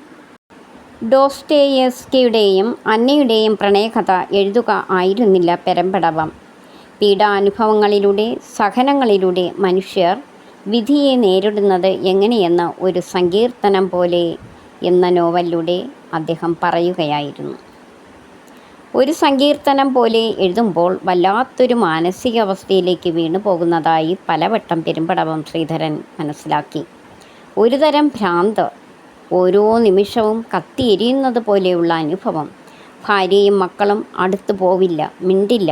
ഡോസ്റ്റോയെവ്സ്കിയുടെയും അന്നയുടെയും പ്രണയകഥ എഴുതുക ആയിരുന്നില്ല പെരുമ്പടവം. പീഡാനുഭവങ്ങളിലൂടെ, സഹനങ്ങളിലൂടെ മനുഷ്യർ വിധിയെ നേരിടുന്നത് എങ്ങനെയെന്ന് ഒരു സങ്കീർത്തനം പോലെ എന്ന നോവലിലൂടെ അദ്ദേഹം പറയുകയായിരുന്നു. ഒരു സങ്കീർത്തനം പോലെ എഴുതുമ്പോൾ വല്ലാത്തൊരു മാനസികാവസ്ഥയിലേക്ക് വീണു പോകുന്നതായി പലവട്ടം പെരുമ്പടവം ശ്രീധരൻ മനസ്സിലാക്കി. ഒരുതരം ഭ്രാന്ത്, ഓരോ നിമിഷവും കത്തിയെരിയുന്നത് പോലെയുള്ള അനുഭവം. ഭാര്യയും മക്കളും അടുത്തു പോവില്ല, മിണ്ടില്ല.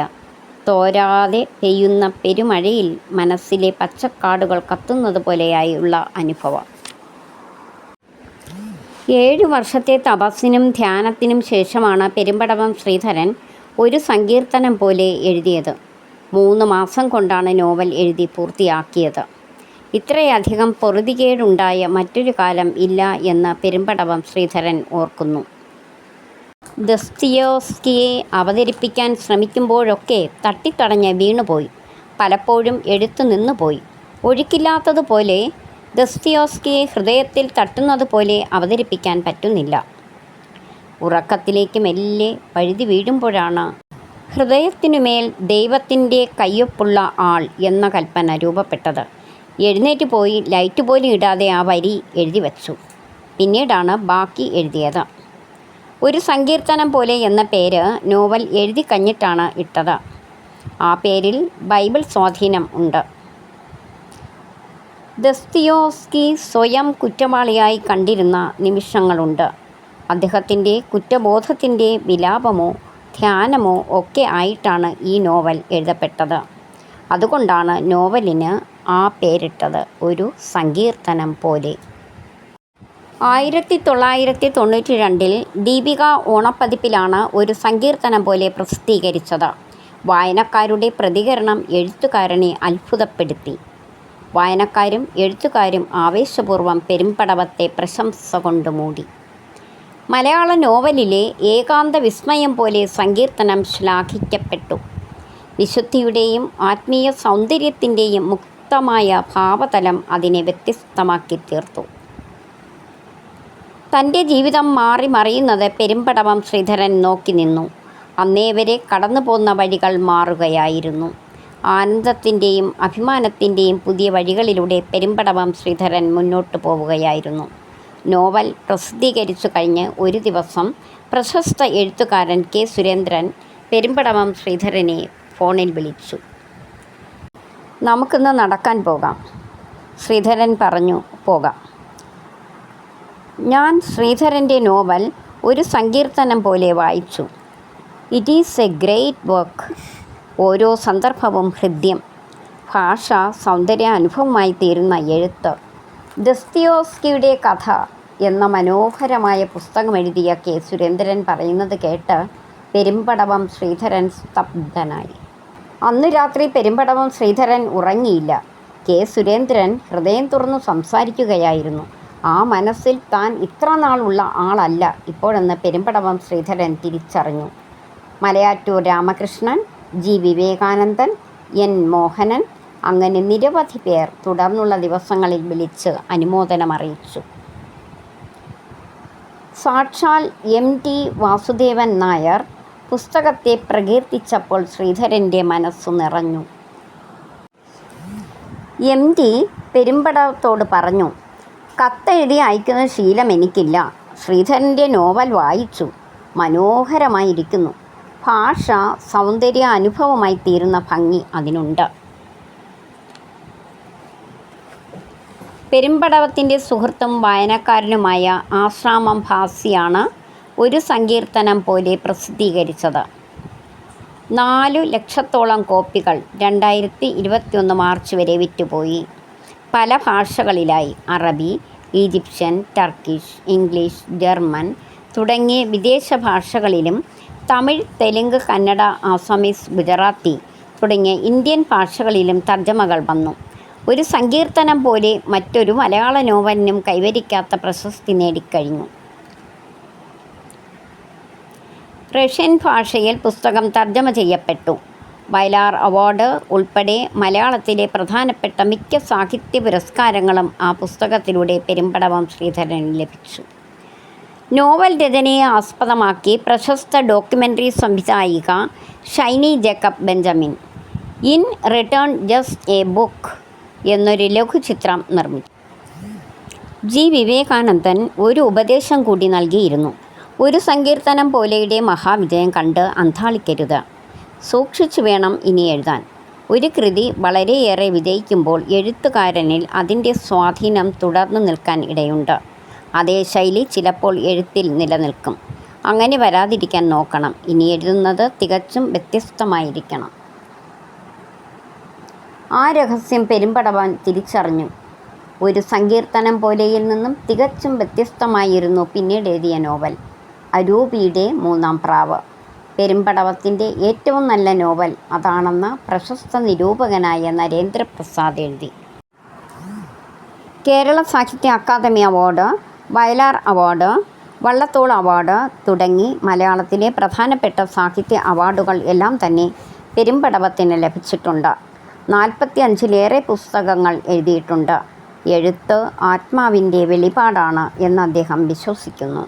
തോരാതെ പെയ്യുന്ന പെരുമഴയിൽ മനസ്സിലെ പച്ചക്കാടുകൾ കത്തുന്നത് പോലെയായുള്ള അനുഭവം. 7 വർഷത്തെ തപസ്സിനും ധ്യാനത്തിനും ശേഷമാണ് പെരുമ്പടവം ശ്രീധരൻ ഒരു സങ്കീർത്തനം പോലെ എഴുതിയത്. 3 മാസം കൊണ്ടാണ് നോവൽ എഴുതി പൂർത്തിയാക്കിയത്. ഇത്രയധികം പൊറുതികേടുണ്ടായ മറ്റൊരു കാലം ഇല്ല എന്ന് പെരുമ്പടവം ശ്രീധരൻ ഓർക്കുന്നു. ദസ്തയേവ്സ്കിയെ അവതരിപ്പിക്കാൻ ശ്രമിക്കുമ്പോഴൊക്കെ തട്ടിത്തടഞ്ഞ് വീണുപോയി. പലപ്പോഴും എഴുത്തു നിന്നുപോയി. ഒഴുക്കില്ലാത്തതുപോലെ ദസ്തയേവ്സ്കിയെ ഹൃദയത്തിൽ തട്ടുന്നതുപോലെ അവതരിപ്പിക്കാൻ പറ്റുന്നില്ല. ഉറക്കത്തിലേക്ക് മെല്ലെ വഴുതി വീഴുമ്പോഴാണ് ഹൃദയത്തിനുമേൽ ദൈവത്തിൻ്റെ കയ്യൊപ്പുള്ള ആൾ എന്ന കൽപ്പന രൂപപ്പെട്ടത്. എഴുന്നേറ്റ് പോയി ലൈറ്റ് പോലും ഇടാതെ ആ വരി എഴുതി വച്ചു. പിന്നീടാണ് ബാക്കി എഴുതിയത്. ഒരു സങ്കീർത്തനം പോലെ എന്ന പേര് നോവൽ എഴുതി കഴിഞ്ഞിട്ടാണ് ഇട്ടത്. ആ പേരിൽ ബൈബിൾ സ്വാധീനം ഉണ്ട്. ദസ്തയേവ്സ്കി സ്വയം കുറ്റവാളിയായി കണ്ടിരുന്ന നിമിഷങ്ങളുണ്ട്. അദ്ദേഹത്തിൻ്റെ കുറ്റബോധത്തിൻ്റെ വിലാപമോ ധ്യാനമോ ഒക്കെ ആയിട്ടാണ് ഈ നോവൽ എഴുതപ്പെട്ടത്. അതുകൊണ്ടാണ് നോവലിന് ആ പേരിട്ടത്, ഒരു സങ്കീർത്തനം പോലെ. 1992 ദീപിക ഓണപ്പതിപ്പിലാണ് ഒരു സങ്കീർത്തനം പോലെ പ്രസിദ്ധീകരിച്ചത്. വായനക്കാരുടെ പ്രതികരണം എഴുത്തുകാരനെ അത്ഭുതപ്പെടുത്തി. വായനക്കാരും എഴുത്തുകാരും ആവേശപൂർവ്വം പെരുമ്പടവത്തെ പ്രശംസ കൊണ്ട് മൂടി. മലയാള നോവലിലെ ഏകാന്ത വിസ്മയം പോലെ സങ്കീർത്തനം ശ്ലാഘിക്കപ്പെട്ടു. വിശുദ്ധിയുടെയും ആത്മീയ സൗന്ദര്യത്തിൻ്റെയും മുക്തമായ ഭാവതലം അതിനെ വ്യത്യസ്തമാക്കി തീർത്തു. തൻ്റെ ജീവിതം മാറി മറിയുന്നത് പെരുമ്പടവം ശ്രീധരൻ നോക്കി നിന്നു. അന്നേവരെ കടന്നു പോന്ന വഴികൾ മാറുകയായിരുന്നു. ആനന്ദത്തിൻ്റെയും അഭിമാനത്തിൻ്റെയും പുതിയ വഴികളിലൂടെ പെരുമ്പടവം ശ്രീധരൻ മുന്നോട്ട് പോവുകയായിരുന്നു. നോവൽ പ്രസിദ്ധീകരിച്ചു കഴിഞ്ഞ് ഒരു ദിവസം പ്രശസ്ത എഴുത്തുകാരൻ കെ. സുരേന്ദ്രൻ പെരുമ്പടവം ശ്രീധരനെ ഫോണിൽ വിളിച്ചു. "നമുക്കിന്ന് നടക്കാൻ പോകാം." ശ്രീധരൻ പറഞ്ഞു, "പോകാം." ഞാൻ ശ്രീധരൻ്റെ നോവൽ ഒരു സങ്കീർത്തനം പോലെ വായിച്ചു. It is A great work. ഓരോ സന്ദർഭവും ഹൃദ്യം. ഭാഷ സൗന്ദര്യാനുഭവമായി തീരുന്ന എഴുത്ത്. ദസ്തയേവ്സ്കിയുടെ കഥ എന്ന മനോഹരമായ പുസ്തകമെഴുതിയ കെ. സുരേന്ദ്രൻ പറയുന്നത് കേട്ട് പെരുമ്പടവം ശ്രീധരൻ സ്തബ്ധനായി. അന്നു രാത്രി പെരുമ്പടവം ശ്രീധരൻ ഉറങ്ങിയില്ല. കെ. സുരേന്ദ്രൻ ഹൃദയം തുറന്നു സംസാരിക്കുകയായിരുന്നു. ആ മനസ്സിൽ താൻ ഇത്ര നാളുള്ള ആളല്ല ഇപ്പോഴെന്ന് പെരുമ്പടവം ശ്രീധരൻ തിരിച്ചറിഞ്ഞു. മലയാറ്റൂർ രാമകൃഷ്ണൻ, ജി. വിവേകാനന്ദൻ, എൻ. മോഹനൻ, അങ്ങനെ നിരവധി പേർ തുടർന്നുള്ള ദിവസങ്ങളിൽ വിളിച്ച് അനുമോദനമറിയിച്ചു. സാക്ഷാൽ എം.ടി. വാസുദേവൻ നായർ പുസ്തകത്തെ പ്രകീർത്തിച്ചപ്പോൾ ശ്രീധരൻ്റെ മനസ്സു നിറഞ്ഞു. എം.ടി. പെരുമ്പടവത്തോട് പറഞ്ഞു, "കത്തെഴുതി അയക്കുന്ന ശീലം എനിക്കില്ല. ശ്രീധരൻ്റെ നോവൽ വായിച്ചു. മനോഹരമായിരിക്കുന്നു. ഭാഷ സൗന്ദര്യ അനുഭവമായി തീരുന്ന ഭംഗി അതിനുണ്ട്." പെരുമ്പടവത്തിൻ്റെ സുഹൃത്തും വായനക്കാരനുമായ ആശ്രാമം ഭാസിയാണ് ഒരു സങ്കീർത്തനം പോലെ പ്രസിദ്ധീകരിച്ചത്. 4 ലക്ഷത്തോളം കോപ്പികൾ 2021 മാർച്ച് വരെ വിറ്റുപോയി. പല ഭാഷകളിലായി. അറബി, ഈജിപ്ഷ്യൻ, ടർക്കിഷ്, ഇംഗ്ലീഷ്, ജർമ്മൻ തുടങ്ങിയ വിദേശ ഭാഷകളിലും തമിഴ്, തെലുങ്ക്, കന്നഡ, ആസാമീസ്, ഗുജറാത്തി തുടങ്ങിയ ഇന്ത്യൻ ഭാഷകളിലും തർജ്ജമകൾ വന്നു. ഒരു സങ്കീർത്തനം പോലെ മറ്റൊരു മലയാള നോവലിനും കൈവരിക്കാത്ത പ്രശസ്തി നേടിക്കഴിഞ്ഞു. റഷ്യൻ ഭാഷയിൽ പുസ്തകം തർജ്ജമ ചെയ്യപ്പെട്ടു. വയലാർ അവാർഡ് ഉൾപ്പെടെ മലയാളത്തിലെ പ്രധാനപ്പെട്ട മിക്ക സാഹിത്യ പുരസ്കാരങ്ങളും ആ പുസ്തകത്തിലൂടെ പെരുമ്പടവം ശ്രീധരന് ലഭിച്ചു. നോവൽ രചനയെ ആസ്പദമാക്കി പ്രശസ്ത ഡോക്യുമെൻ്ററി സംവിധായിക Shiny Jacob Benjamin in return just a book എന്നൊരു ലഘുചിത്രം നിർമ്മിച്ചു. ജി. വിവേകാനന്ദൻ ഒരു ഉപദേശം കൂടി നൽകിയിരുന്നു. ഒരു സങ്കീർത്തനം പോലെയുടെ മഹാവിജയം കണ്ട് അന്ധാളിക്കരുത്. സൂക്ഷിച്ചു വേണം ഇനി എഴുതാൻ. ഒരു കൃതി വളരെയേറെ വിജയിക്കുമ്പോൾ എഴുത്തുകാരനിൽ അതിൻ്റെ സ്വാധീനം തുടർന്നു നിൽക്കാൻ ഇടയുണ്ട്. അതേ ശൈലി ചിലപ്പോൾ എഴുത്തിൽ നിലനിൽക്കും. അങ്ങനെ വരാതിരിക്കാൻ നോക്കണം. ഇനി എഴുതുന്നത് തികച്ചും വ്യത്യസ്തമായിരിക്കണം. ആ രഹസ്യം പെരുമ്പടവൻ തിരിച്ചറിഞ്ഞു. ഒരു സങ്കീർത്തനം പോലെയിൽ നിന്നും തികച്ചും വ്യത്യസ്തമായിരുന്നു പിന്നീട് എഴുതിയ നോവൽ അരൂപിയുടെ മൂന്നാം പ്രാവ്. പെരുമ്പടവത്തിൻ്റെ ഏറ്റവും നല്ല നോവൽ അതാണെന്ന് പ്രശസ്ത നിരൂപകനായ നരേന്ദ്രപ്രസാദ് എഴുതി. Kerala Sahitya Akademi award, Vayalar award, Vallathol award തുടങ്ങി മലയാളത്തിലെ പ്രധാനപ്പെട്ട സാഹിത്യ അവാർഡുകൾ എല്ലാം തന്നെ പെരുമ്പടവത്തിന് ലഭിച്ചിട്ടുണ്ട്. 45-ലേറെ പുസ്തകങ്ങൾ എഴുതിയിട്ടുണ്ട്. എഴുത്ത് ആത്മാവിൻ്റെ വെളിപാടാണ് എന്ന് അദ്ദേഹം വിശ്വസിക്കുന്നു.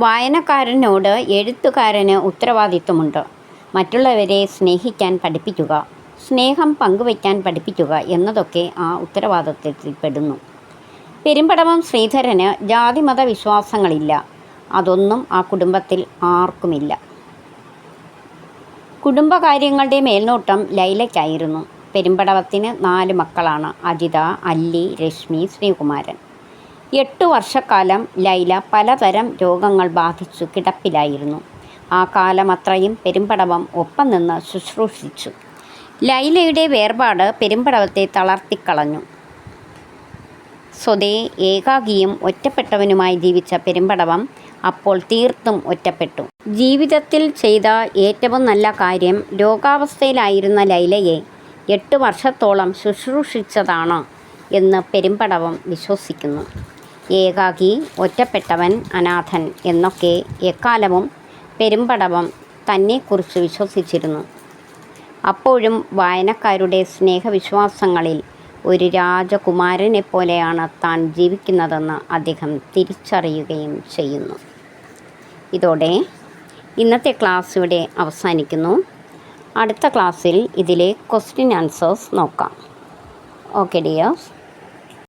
വായനക്കാരനോട് എഴുത്തുകാരന് ഉത്തരവാദിത്വമുണ്ട്. മറ്റുള്ളവരെ സ്നേഹിക്കാൻ പഠിപ്പിക്കുക, സ്നേഹം പങ്കുവയ്ക്കാൻ പഠിപ്പിക്കുക എന്നതൊക്കെ ആ ഉത്തരവാദിത്വത്തിൽപ്പെടുന്നു. പെരുമ്പടവം ശ്രീധരന് ജാതിമത വിശ്വാസങ്ങളില്ല. അതൊന്നും ആ കുടുംബത്തിൽ ആർക്കുമില്ല. കുടുംബകാര്യങ്ങളുടെ മേൽനോട്ടം ലൈലയ്ക്കായിരുന്നു. പെരുമ്പടവത്തിന് 4 മക്കളാണ്: അജിത, അല്ലി, രശ്മി, ശ്രീകുമാരൻ. 8 വർഷക്കാലം ലൈല പലതരം രോഗങ്ങൾ ബാധിച്ചു കിടപ്പിലായിരുന്നു. ആ കാലമത്രയും പെരുമ്പടവം ഒപ്പം നിന്ന് ശുശ്രൂഷിച്ചു. ലൈലയുടെ വേർപാട് പെരുമ്പടവത്തെ തളർത്തിക്കളഞ്ഞു. സ്വതേ ഏകാകിയും ഒറ്റപ്പെട്ടവനുമായി ജീവിച്ച പെരുമ്പടവം അപ്പോൾ തീർത്തും ഒറ്റപ്പെട്ടു. ജീവിതത്തിൽ ചെയ്ത ഏറ്റവും നല്ല കാര്യം രോഗാവസ്ഥയിലായിരുന്ന ലൈലയെ 8 വർഷത്തോളം ശുശ്രൂഷിച്ചതാണ് എന്ന് പെരുമ്പടവം വിശ്വസിക്കുന്നു. ഏകാകി, ഒറ്റപ്പെട്ടവൻ, അനാഥൻ എന്നൊക്കെ എക്കാലവും പെരുമ്പടവം തന്നെക്കുറിച്ച് വിശ്വസിച്ചിരുന്നു. അപ്പോഴും വായനക്കാരുടെ സ്നേഹവിശ്വാസങ്ങളിൽ ഒരു രാജകുമാരനെപ്പോലെയാണ് താൻ ജീവിക്കുന്നതെന്ന് അദ്ദേഹം തിരിച്ചറിയുകയും ചെയ്യുന്നു. ഇതോടെ ഇന്നത്തെ ക്ലാസ് ഇവിടെ അവസാനിക്കുന്നു. അടുത്ത ക്ലാസ്സിൽ ഇതിലെ ക്വസ്റ്റ്യൻ ആൻസേഴ്സ് നോക്കാം. Okay dears.